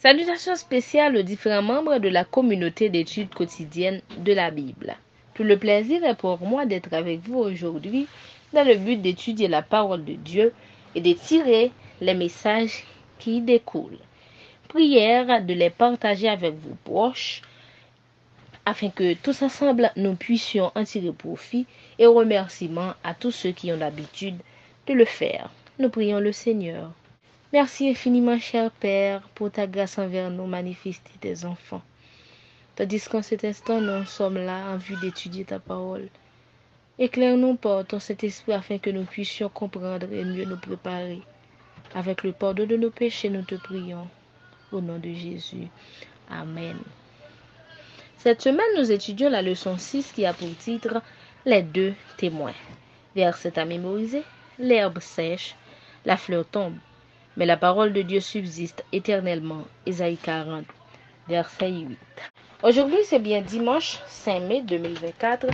Salutations spéciales aux différents membres de la communauté d'études quotidiennes de la Bible. Tout le plaisir est pour moi d'être avec vous aujourd'hui dans le but d'étudier la parole de Dieu et de tirer les messages qui y découlent. Prière de les partager avec vos proches afin que tous ensemble nous puissions en tirer profit et remerciements à tous ceux qui ont l'habitude de le faire. Nous prions le Seigneur. Merci infiniment, cher Père, pour ta grâce envers nous manifestée tes enfants. Tandis qu'en cet instant, nous sommes là en vue d'étudier ta parole. Éclaire-nous par ton Saint-Esprit afin que nous puissions comprendre et mieux nous préparer. Avec le pardon de nos péchés, nous te prions. Au nom de Jésus. Amen. Cette semaine, nous étudions la leçon 6 qui a pour titre « Les deux témoins ». Verset à mémoriser, l'herbe sèche, la fleur tombe. Mais la parole de Dieu subsiste éternellement. Ésaïe 40, verset 8. Aujourd'hui, c'est bien dimanche 5 mai 2024.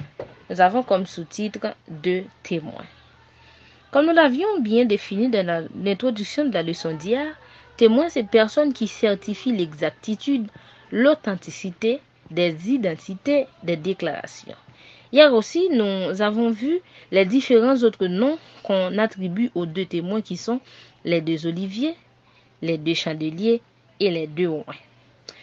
Nous avons comme sous-titre « Deux témoins ». Comme nous l'avions bien défini dans l'introduction de la leçon d'hier, témoin, c'est une personne qui certifie l'exactitude, l'authenticité des identités des déclarations. Hier aussi, nous avons vu les différents autres noms qu'on attribue aux deux témoins qui sont les deux oliviers, les deux chandeliers et les deux oins.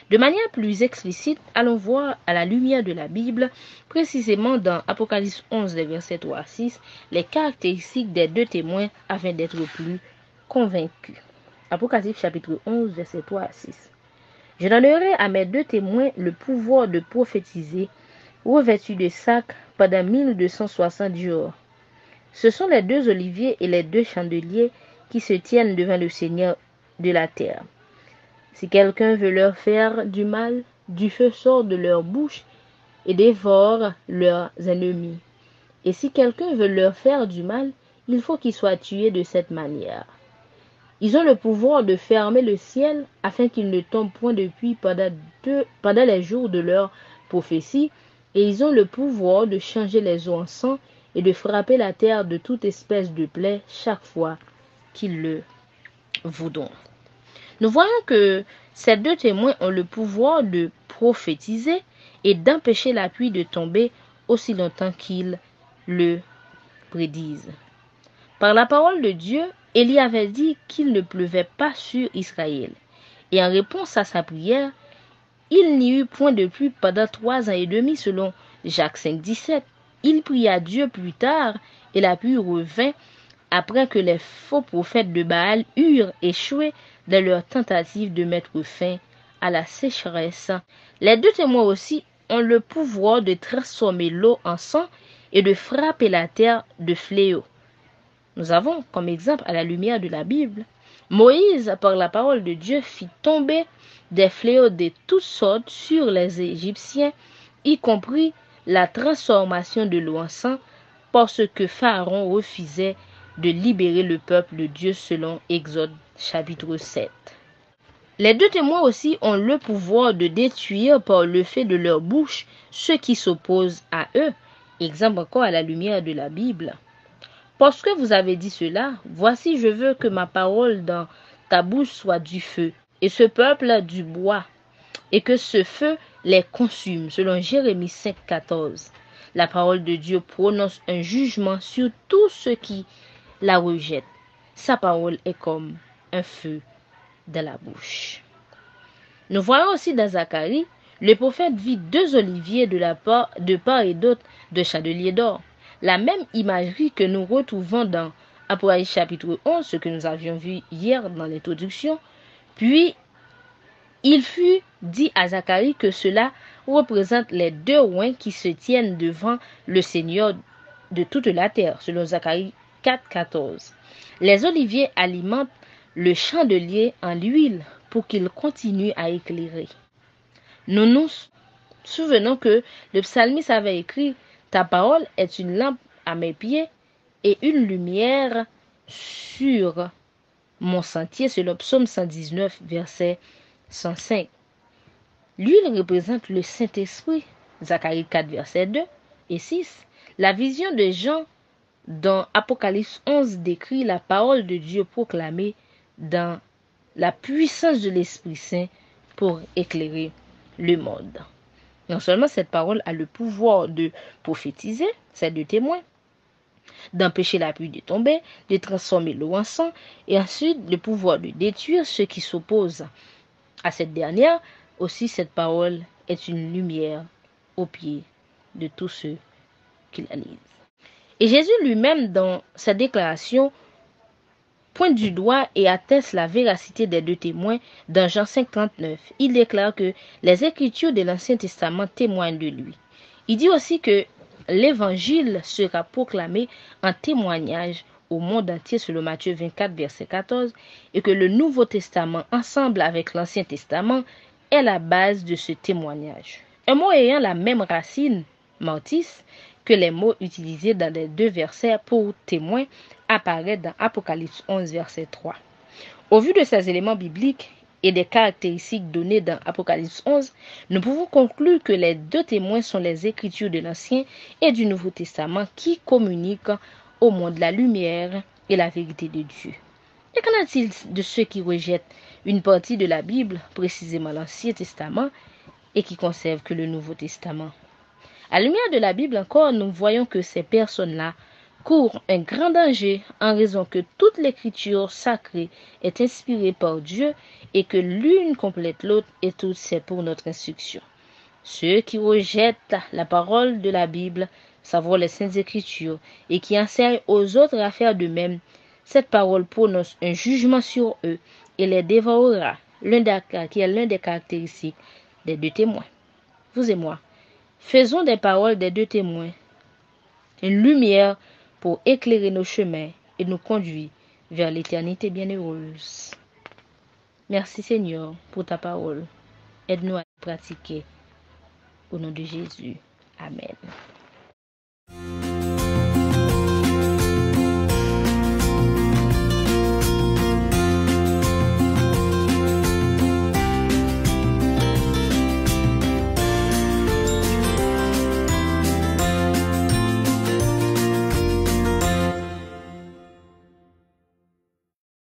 De manière plus explicite, allons voir à la lumière de la Bible, précisément dans Apocalypse 11, versets 3 à 6, les caractéristiques des deux témoins afin d'être plus convaincus. Apocalypse chapitre 11, versets 3 à 6. Je donnerai à mes deux témoins le pouvoir de prophétiser, revêtus de sacs pendant 1260 jours. Ce sont les deux oliviers et les deux chandeliers qui se tiennent devant le Seigneur de la terre. Si quelqu'un veut leur faire du mal, du feu sort de leur bouche et dévore leurs ennemis. Et si quelqu'un veut leur faire du mal, il faut qu'il soit tué de cette manière. Ils ont le pouvoir de fermer le ciel afin qu'il ne tombe point de pluie pendant les jours de leur prophétie, et ils ont le pouvoir de changer les eaux en sang et de frapper la terre de toute espèce de plaie chaque fois qu'ils le voudront. Nous voyons que ces deux témoins ont le pouvoir de prophétiser et d'empêcher la pluie de tomber aussi longtemps qu'ils le prédisent. Par la parole de Dieu, Élie avait dit qu'il ne pleuvait pas sur Israël. Et en réponse à sa prière, il n'y eut point de pluie pendant 3 ans et demi selon Jacques 5, 17. Il pria Dieu plus tard et la pluie revint après que les faux prophètes de Baal eurent échoué dans leur tentative de mettre fin à la sécheresse. Les deux témoins aussi ont le pouvoir de transformer l'eau en sang et de frapper la terre de fléaux. Nous avons comme exemple à la lumière de la Bible, Moïse, par la parole de Dieu, fit tomber des fléaux de toutes sortes sur les Égyptiens, y compris la transformation de l'eau en sang, parce que Pharaon refusait de libérer le peuple de Dieu selon Exode chapitre 7. Les deux témoins aussi ont le pouvoir de détruire par le fait de leur bouche ceux qui s'opposent à eux. Exemple encore à la lumière de la Bible. Parce que vous avez dit cela, voici je veux que ma parole dans ta bouche soit du feu, et ce peuple du bois, et que ce feu les consume, selon Jérémie 5, 14. La parole de Dieu prononce un jugement sur tous ceux qui la rejettent. Sa parole est comme un feu dans la bouche. Nous voyons aussi dans Zacharie, le prophète vit deux oliviers de part et d'autre de chandeliers d'or. La même imagerie que nous retrouvons dans Apocalypse chapitre 11, ce que nous avions vu hier dans l'introduction. Puis, il fut dit à Zacharie que cela représente les deux oins qui se tiennent devant le Seigneur de toute la terre, selon Zacharie 4, 14. Les oliviers alimentent le chandelier en l'huile pour qu'il continue à éclairer. Nous nous souvenons que le psalmiste avait écrit « Ta parole est une lampe à mes pieds et une lumière sur mon sentier » selon Psaume 119, verset 105. L'huile représente le Saint-Esprit, Zacharie 4, verset 2 et 6. La vision de Jean dans Apocalypse 11 décrit la parole de Dieu proclamée dans la puissance de l'Esprit Saint pour éclairer le monde. Non seulement cette parole a le pouvoir de prophétiser, c'est de témoins, d'empêcher la pluie de tomber, de transformer l'eau en sang, et ensuite le pouvoir de détruire ceux qui s'opposent à cette dernière. Aussi, cette parole est une lumière aux pieds de tous ceux qui la lisent. Et Jésus lui-même, dans sa déclaration, pointe du doigt et atteste la véracité des deux témoins dans Jean 5,39. Il déclare que les Écritures de l'Ancien Testament témoignent de lui. Il dit aussi que l'Évangile sera proclamé en témoignage au monde entier selon Matthieu 24, verset 14, et que le Nouveau Testament, ensemble avec l'Ancien Testament, est la base de ce témoignage. Un mot ayant la même racine, martis, que les mots utilisés dans les deux versets pour témoin apparaît dans Apocalypse 11, verset 3. Au vu de ces éléments bibliques et des caractéristiques données dans Apocalypse 11, nous pouvons conclure que les deux témoins sont les Écritures de l'Ancien et du Nouveau Testament qui communiquent au monde la lumière et la vérité de Dieu. Et qu'en est-il de ceux qui rejettent une partie de la Bible, précisément l'Ancien Testament, et qui conservent que le Nouveau Testament? À la lumière de la Bible encore, nous voyons que ces personnes-là courent un grand danger en raison que toute l'écriture sacrée est inspirée par Dieu et que l'une complète l'autre et toutes c'est pour notre instruction. Ceux qui rejettent la parole de la Bible, savoir les saintes écritures, et qui enseignent aux autres à faire de même, cette parole prononce un jugement sur eux et les dévorera, qui est l'un des caractéristiques des deux témoins. Vous et moi, faisons des paroles des deux témoins une lumière pour éclairer nos chemins et nous conduire vers l'éternité bienheureuse. Merci Seigneur pour ta parole. Aide-nous à pratiquer. Au nom de Jésus. Amen.